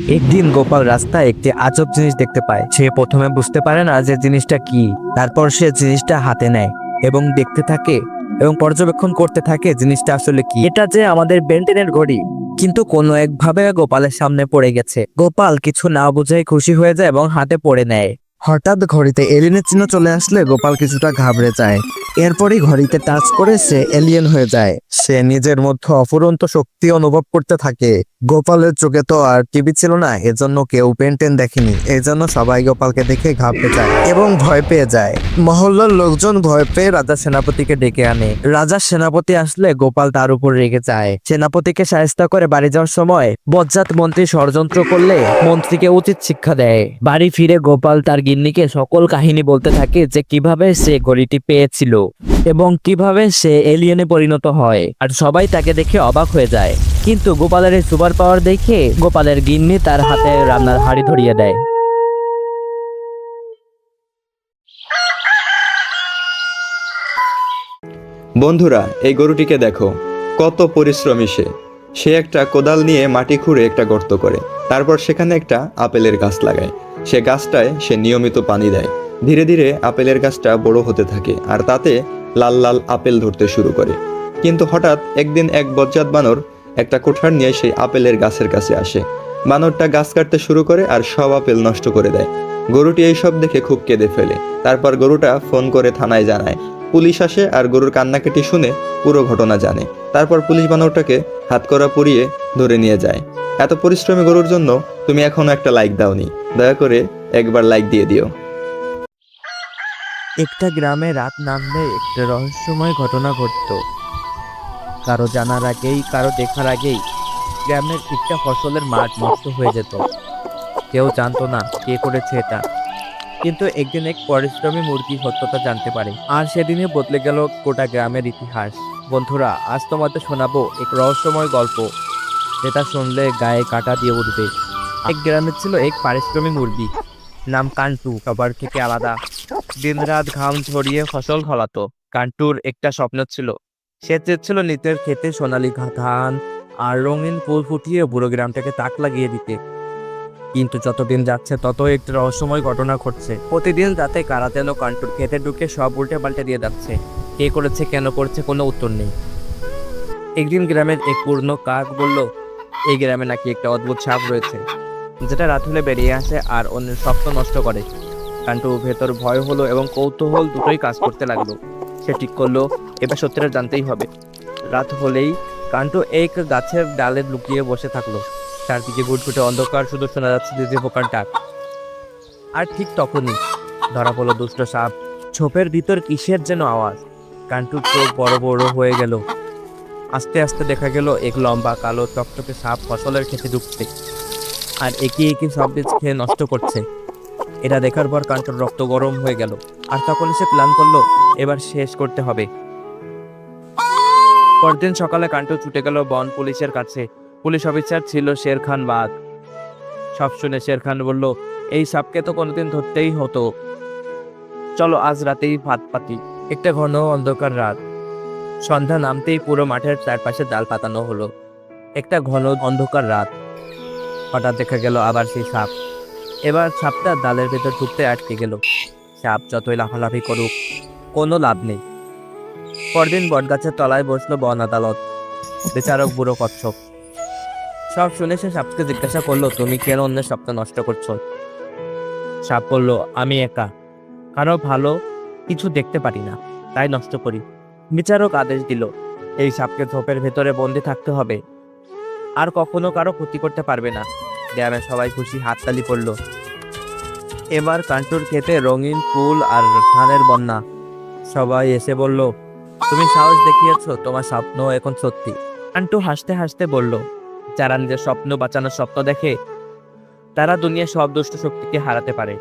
একদিন গোপাল রাস্তায় একটি আজব জিনিস দেখতে পায়। সে প্রথমে বুঝতে পারে না যে জিনিসটা কি। তারপর সে জিনিসটা হাতে নেয় এবং দেখতে থাকে এবং পর্যবেক্ষণ করতে থাকে জিনিসটা আসলে কি। এটা যে আমাদের বেন্টেনের ঘড়ি, কিন্তু কোনো একভাবে গোপালের সামনে পড়ে গেছে। গোপাল কিছু না বুঝেই খুশি হয়ে যায় এবং হাতে পড়ে নেয়। হঠাৎ ঘড়িতে এলিয়েনের চিহ্ন চলে আসলে গোপাল কিছুটা ঘাবড়ে যায়। এরপরই ঘড়িতে টাচ করে সে এলিয়েন হয়ে যায়। সে নিজের মধ্যে অফুরন্ত শক্তি অনুভব করতে থাকে। গোপালের চোখে তো আর টিভি ছিল না, এজন্য কেউ বেন্টেন দেখেনি। এজন্য সবাই গোপালকে দেখে ঘাবড়ে যায় এবং ভয় পেয়ে যায়। মহল্লার লোকজন ভয় পেয়ে রাজা সেনাপতিকে ডেকে আনে। রাজা সেনাপতি আসলে গোপাল তার উপর রেগে যায়। সেনাপতিকে সাহায্য করে বাড়ি যাওয়ার সময় বজ্জাত মন্ত্রী ষড়যন্ত্র করলে মন্ত্রীকে উচিত শিক্ষা দেয়। বাড়ি ফিরে গোপাল তার গিন্নিকে সকল কাহিনী বলতে থাকে যে কিভাবে সে ঘড়িটি পেয়েছিল এবং কিভাবে সে এলিয়েনে পরিণত হয়। আর সবাই তাকে দেখে অবাক হয়ে যায়। কিন্তু গোপালের এই সুপার পাওয়ার দেখে গোপালের গিন্নি তার হাতে রান্নার হাঁড়ি ধরিয়ে দেয়। বন্ধুরা, এই গরুটিকে দেখো, কত পরিশ্রমী সে। সে একটা কোদাল নিয়ে মাটি খুঁড়ে একটা গর্ত করে, তারপর সেখানে একটা আপেলের গাছ লাগায়। সে গাছটায় সে নিয়মিত পানি দেয়। ধীরে ধীরে আপেলের গাছটা বড় হতে থাকে আর তাতে লাল লাল আপেল ধরতে শুরু করে। কিন্তু হঠাৎ একদিন এক বজ্জাত বানর একটা কোঠার নিয়ে সেই আপেলের গাছের কাছে আসে। বানরটা গাছ কাটতে শুরু করে আর সব আপেল নষ্ট করে দেয়। গরুটি এইসব দেখে খুব কেঁদে ফেলে। তারপর গরুটা ফোন করে থানায় জানায়। পুলিশ আসে আর গরুর কান্নাকাটি শুনে পুরো ঘটনা জানে। তারপর পুলিশ বানরটাকে হাতকড়া পরিয়ে ধরে নিয়ে যায়। এত পরিশ্রমী গরুর জন্য তুমি এখনো একটা লাইক দাওনি। দয়া করে একবার লাইক দিয়ে দিও। একটা গ্রামে রাত নামলে একটা রহস্যময় ঘটনা ঘটতো। কারো জানার আগেই, কারো দেখার আগেই গ্রামের একটা ফসলের মাঠ নষ্ট হয়ে যেত। কেউ জানতো না কে করেছে এটা, কিন্তু একদিন এক পরিশ্রমী মুরগি সত্যতা জানতে পারে, আর সেদিনে বদলে গেল গোটা গ্রামের ইতিহাস। বন্ধুরা, আজ তোমাদের শোনাবো এক রহস্যময় গল্প, যেটা শুনলে গায়ে কাঁটা দিয়ে উঠবে। এক গ্রামে ছিল এক পারিশ্রমিক মুরগি, নাম কান্টু। সবার থেকে আলাদা, দিনরাত ঘাম ঝরিয়ে ফসল ফলাতো। কান্টুর একটা স্বপ্ন ছিল। সে চেয়েছিল নিজের ক্ষেতে সোনালী ধান আর রঙিন ফুল ফুটিয়ে পুরো গ্রামটাকে তাক লাগিয়ে দিতে। কিন্তু যতদিন যাচ্ছে তত একটি রহস্যময় ঘটনা ঘটছে। প্রতিদিন রাতে কারা যেন কান্টুর খেতে ঢুকে সব উল্টে পাল্টে দিয়ে যাচ্ছে। কে করেছে, কেন করেছে, কোনো উত্তর নেই। একদিন গ্রামের এক পুরনো কাক বলল, এই গ্রামে নাকি একটা অদ্ভুত সাপ রয়েছে, যেটা রাত হলে বেরিয়ে আসে আর অন্যের স্বপ্ন নষ্ট করে। কান্টু ভেতর ভয় হলো এবং কৌতূহল দুটোই কাজ করতে লাগলো। সে ঠিক করলো এবার সত্যিটা জানতেই হবে। রাত হলেই কান্টু এক গাছের ডালে লুকিয়ে বসে থাকলো। চারদিকে ঘুটঘুটে অন্ধকার, শুধু শোনা যাচ্ছে যে পোকার ডাক। আর ঠিক তখনই ধরা পড়লো দুষ্ট সাপ। ঝোপের ভিতর কিসের যেন আওয়াজ। কান্টুর চোখ বড় বড় হয়ে গেল। আস্তে আস্তে দেখা গেল এক লম্বা কালো চকচকে সাপ ফসলের খেতে ঢুকছে আর একে একে সব বীজ খেয়ে নষ্ট করছে। এটা দেখার পর কান্টুর রক্ত গরম হয়ে গেল। আর তখন সে প্ল্যান করলো এবার শেষ করতে হবে। পরদিন সকালে কান্টু ছুটে গেল বন পুলিশের কাছে। পুলিশ অফিসার ছিল শের খান বাঘ। সব শুনে শের খান বলল, এই সাপকে তো কোনোদিন ধরতেই হতো, চলো আজ রাতেই ফাঁদ পাতি। একটা ঘন অন্ধকার রাত। সন্ধ্যা নামতেই পুরো মাঠের চারপাশে জাল পাতানো হলো। একটা ঘন অন্ধকার রাত। হঠাৎ দেখা গেল আবার সেই সাপ। এবার সাপটা ডালের ভেতর ঢুকতে আটকে গেল। সাপ যতই লাফালাফি করুক, কোনো লাভ নেই। পরদিন বটগাছের তলায় বসলো বন আদালত। বিচারক বুড়ো কচ্ছপ সব শুনে সে সাপকে জিজ্ঞাসা করলো, তুমি কেন অন্যের স্বপ্ন নষ্ট করছো? সাপ বলল, আমি একা, কারো ভালো কিছু দেখতে পারি না, তাই নষ্ট করি। বিচারক আদেশ দিল, এই সাপকে ঝোপের ভেতরে বন্দি থাকতে হবে, আর কখনো কারো ক্ষতি করতে পারবে না। গ্রামের সবাই খুশি, হাততালি পড়লো। এবার কান্টুর খেতে রঙিন ফুল আর ধানের বন্যা। সবাই এসে বলল, তুমি সাহস দেখিয়েছো, তোমার স্বপ্ন এখন সত্যি। কান্টু হাসতে হাসতে বলল, যারা নিজের স্বপ্ন বাঁচানোর স্বপ্ন দেখে, তারা দুনিয়ার সব দুষ্ট শক্তিকে হারাতে পারে।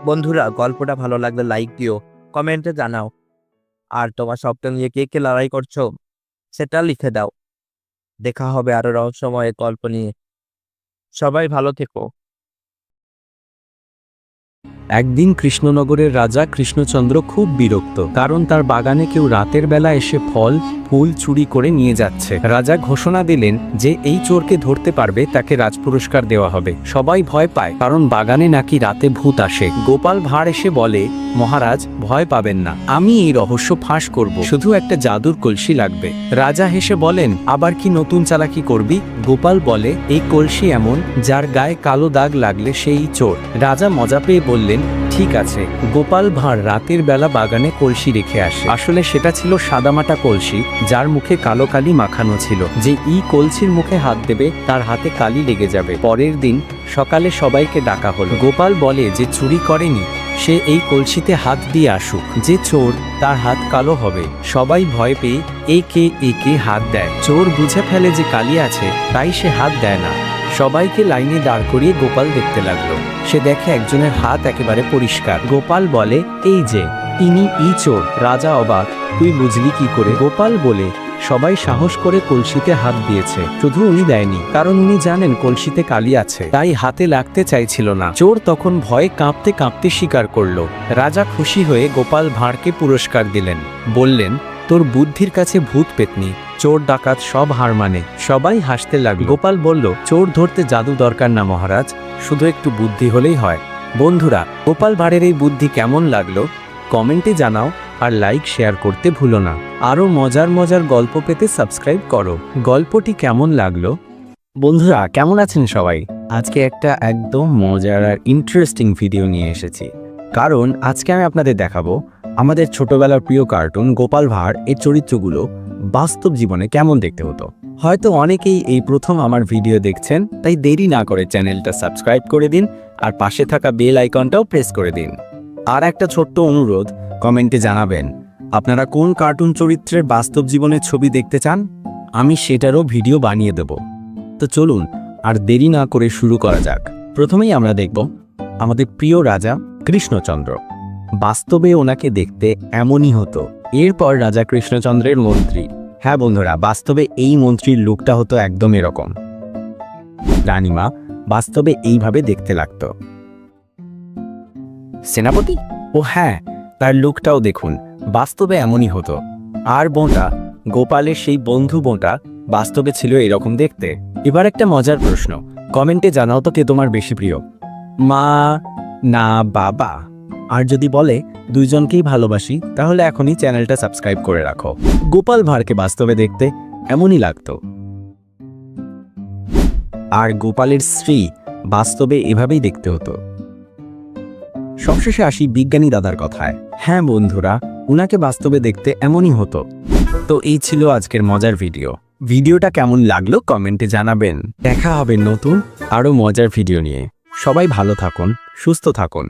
বন্ধুরা, গল্পটা ভালো লাগলে লাইক দিও, কমেন্টে জানাও। আর তোমার স্বপ্ন নিয়ে কে কে লড়াই করছো সেটা লিখে দাও। দেখা হবে আরো রহস্যময় গল্প নিয়ে। সবাই ভালো থেকো। একদিন কৃষ্ণনগরের রাজা কৃষ্ণচন্দ্র খুব বিরক্ত, কারণ তার বাগানে কেউ রাতের বেলা এসে ফল ফুল চুরি করে নিয়ে যাচ্ছে। রাজা ঘোষণা দিলেন যে এই চোরকে ধরতে পারবে তাকে রাজপুরস্কার দেওয়া হবে। সবাই ভয় পায়, কারণ বাগানে নাকি রাতে ভূত আসে। গোপাল ভাঁড় এসে বলে, মহারাজ ভয় পাবেন না, আমি এই রহস্য ফাঁস করব, শুধু একটা জাদুর কলসি লাগবে। রাজা হেসে বলেন, আবার কি নতুন চালাকি করবি? গোপাল বলে, এই কলসি এমন যার গায়ে কালো দাগ লাগলে সেই চোর। রাজা মজা পেয়ে বললেন, ঠিক আছে। গোপাল ভাঁড় রাতের বেলা বাগানে কলসি রেখে আসে। আসলে সেটা ছিল সাদামাটা কলসি, যার মুখে কালো কালি মাখানো ছিল। যে কলসির মুখে হাত দেবে তার হাতে কালি লেগে যাবে। পরের দিন সকালে সবাইকে ডাকা হলো। গোপাল বলে, যে চুরি করেনি সে এই কলসিতে হাত দিয়ে আসুক, যে চোর তার হাত কালো হবে। সবাই ভয় পেয়ে একে হাত দেয়। চোর বুঝে ফেলে যে কালি আছে, তাই সে হাত দেয় না। সবাইকে লাইনে দাঁড় করিয়ে গোপাল দেখতে লাগলো। সে দেখে একজনের হাত একেবারে পরিষ্কার। গোপাল বলে, এই যে ইনি চোর। রাজা অবাক, তুই বুঝলি কি করে? গোপাল বলে, সবাই সাহস করে কলসিতে হাত দিয়েছে, শুধু উনি দেয়নি, কারণ উনি জানেন কলসিতে কালি আছে, তাই হাতে লাগতে চাইছিল না। চোর তখন ভয়ে কাঁপতে কাঁপতে স্বীকার করলো। রাজা খুশি হয়ে গোপাল ভাঁড়কে পুরস্কার দিলেন, বললেন, তোর বুদ্ধির কাছে ভূত পেতনি, চোর ডাকাত সব হার মানে। সবাই হাসতে লাগলো। গোপাল বলল, চোর ধরতে জাদু দরকার না মহারাজ, শুধু একটু বুদ্ধি হলেই হয়। বন্ধুরা, গোপাল ভাঁড়ের এই বুদ্ধি কেমন লাগলো কমেন্টে জানাও, আর লাইক শেয়ার করতে ভুলো না। আরও মজার মজার গল্প পেতে সাবস্ক্রাইব করো। গল্পটি কেমন লাগলো? বন্ধুরা কেমন আছেন সবাই? আজকে একটা একদম মজার আর ইন্টারেস্টিং ভিডিও নিয়ে এসেছি, কারণ আজকে আমি আপনাদের দেখাবো আমাদের ছোটবেলার প্রিয় কার্টুন গোপাল ভাঁড় এর চরিত্রগুলো বাস্তব জীবনে কেমন দেখতে হতো। হয়তো অনেকেই এই প্রথম আমার ভিডিও দেখছেন, তাই দেরি না করে চ্যানেলটা সাবস্ক্রাইব করে দিন, আর পাশে থাকা বেল আইকনটাও প্রেস করে দিন। আর একটা ছোট্ট অনুরোধ, কমেন্টে জানাবেন আপনারা কোন কার্টুন চরিত্রের বাস্তব জীবনের ছবি দেখতে চান, আমি সেটারও ভিডিও বানিয়ে দেব। তো চলুন আর দেরি না করে শুরু করা যাক। প্রথমেই আমরা দেখব আমাদের প্রিয় রাজা কৃষ্ণচন্দ্র। বাস্তবে ওনাকে দেখতে এমনই হতো। এরপর রাজা কৃষ্ণচন্দ্রের মন্ত্রী। হ্যাঁ বন্ধুরা, বাস্তবে এই মন্ত্রীর লুকটা হতো একদম এরকম। রানীমা বাস্তবে এইভাবে দেখতে লাগতো। সেনাপতি, ও হ্যাঁ, তার লুকটাও দেখুন, বাস্তবে এমনই হতো। আর বোঁটা, গোপালের সেই বন্ধু বোঁটা বাস্তবে ছিল এরকম দেখতে। এবার একটা মজার প্রশ্ন, কমেন্টে জানাও তো কে তোমার বেশি প্রিয়, মা না বাবা? আর যদি বলে দুইজনকেই ভালোবাসি, তাহলে এখনই চ্যানেলটা সাবস্ক্রাইব করে রাখো। গোপাল ভাঁড়কে বাস্তবে দেখতে এমনই লাগতো। আর গোপালের স্ত্রী বাস্তবে এভাবেই দেখতে হতো। সবশেষে আসি বিজ্ঞানী দাদার কথায়। হ্যাঁ বন্ধুরা, উনাকে বাস্তবে দেখতে এমনই হতো। তো এই ছিল আজকের মজার ভিডিও। ভিডিওটা কেমন লাগলো কমেন্টে জানাবেন। দেখা হবে নতুন আরও মজার ভিডিও নিয়ে। সবাই ভালো থাকুন, সুস্থ থাকুন।